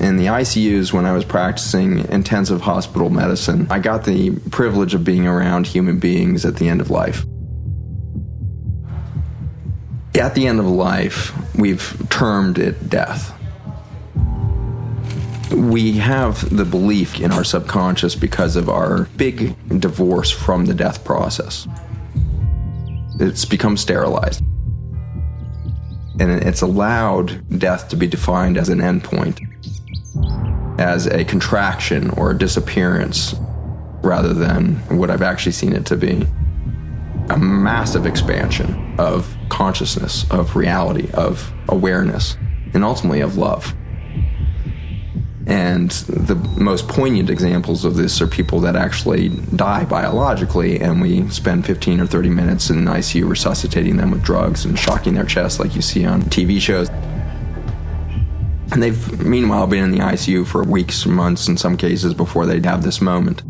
In the ICUs, when I was practicing intensive hospital medicine, I got the privilege of being around human beings at the end of life. At the end of life, we've termed it death. We have the belief in our subconscious because of our big divorce from the death process. It's become sterilized. And it's allowed death to be defined as an endpoint, as a contraction or a disappearance, rather than what I've actually seen it to be. A massive expansion of consciousness, of reality, of awareness, and ultimately of love. And the most poignant examples of this are people that actually die biologically, and we spend 15 or 30 minutes in the ICU resuscitating them with drugs and shocking their chest like you see on TV shows. And they've meanwhile been in the ICU for weeks, months in some cases before they'd have this moment.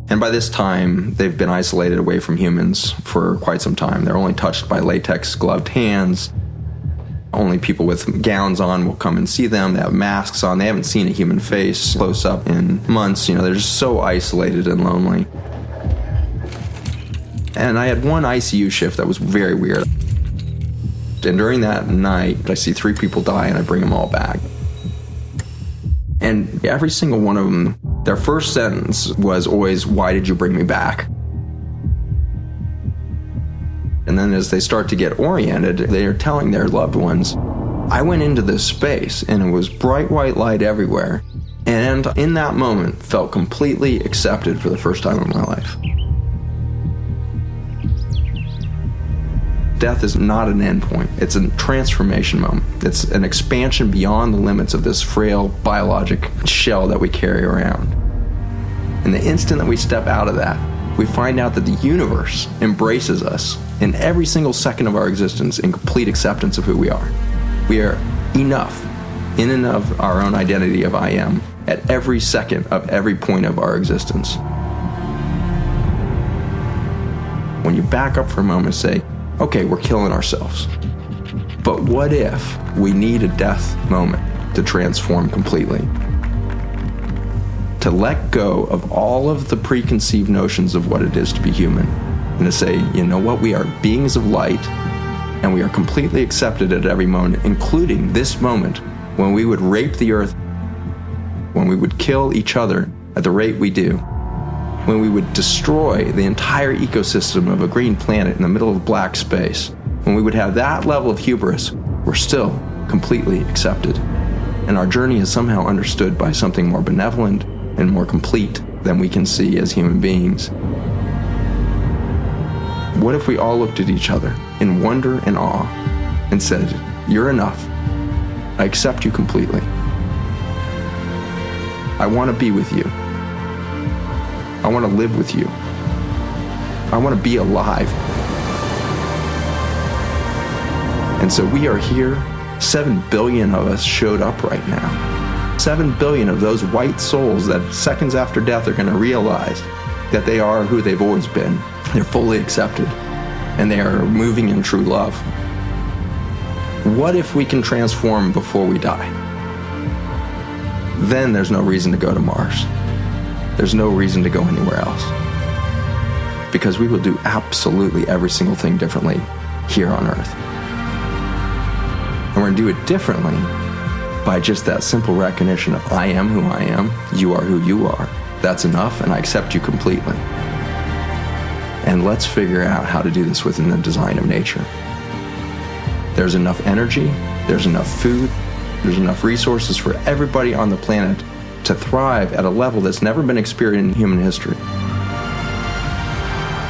And by this time, they've been isolated away from humans for quite some time. They're only touched by latex gloved hands. Only people with gowns on will come and see them. They have masks on. They haven't seen a human face close up in months. They're just so isolated and lonely. And I had one ICU shift that was very weird. And during that night, I see 3 people die and I bring them all back. And every single one of them, their first sentence was always, "Why did you bring me back?" And then as they start to get oriented, they are telling their loved ones, "I went into this space and it was bright white light everywhere. And in that moment, felt completely accepted for the first time in my life." Death is not an endpoint. It's a transformation moment. It's an expansion beyond the limits of this frail biologic shell that we carry around. And the instant that we step out of that, we find out that the universe embraces us in every single second of our existence in complete acceptance of who we are. We are enough in and of our own identity of I am at every second of every point of our existence. When you back up for a moment and say, okay, we're killing ourselves, but what if we need a death moment to transform completely? To let go of all of the preconceived notions of what it is to be human, and to say, you know what, we are beings of light, and we are completely accepted at every moment, including this moment when we would rape the earth, when we would kill each other at the rate we do, when we would destroy the entire ecosystem of a green planet in the middle of black space. When we would have that level of hubris, we're still completely accepted. And our journey is somehow understood by something more benevolent and more complete than we can see as human beings. What if we all looked at each other in wonder and awe and said, "You're enough. I accept you completely. I want to be with you. I want to live with you. I want to be alive." And so we are here. 7 billion of us showed up right now. 7 billion of those white souls that seconds after death are going to realize that they are who they've always been. They're fully accepted, and they are moving in true love. What if we can transform before we die? Then there's no reason to go to Mars. There's no reason to go anywhere else. Because we will do absolutely every single thing differently here on Earth. And we're going to do it differently by just that simple recognition of I am who I am, you are who you are. That's enough, and I accept you completely. And let's figure out how to do this within the design of nature. There's enough energy, there's enough food, there's enough resources for everybody on the planet to thrive at a level that's never been experienced in human history.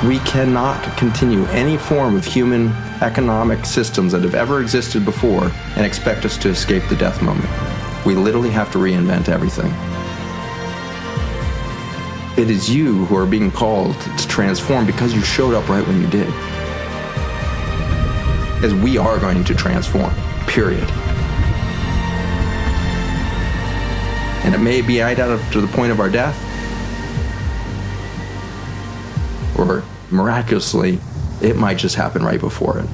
We cannot continue any form of human economic systems that have ever existed before and expect us to escape the death moment. We literally have to reinvent everything. It is you who are being called to transform because you showed up right when you did. As we are going to transform, period. And it may be right out to the point of our death, or miraculously, it might just happen right before it.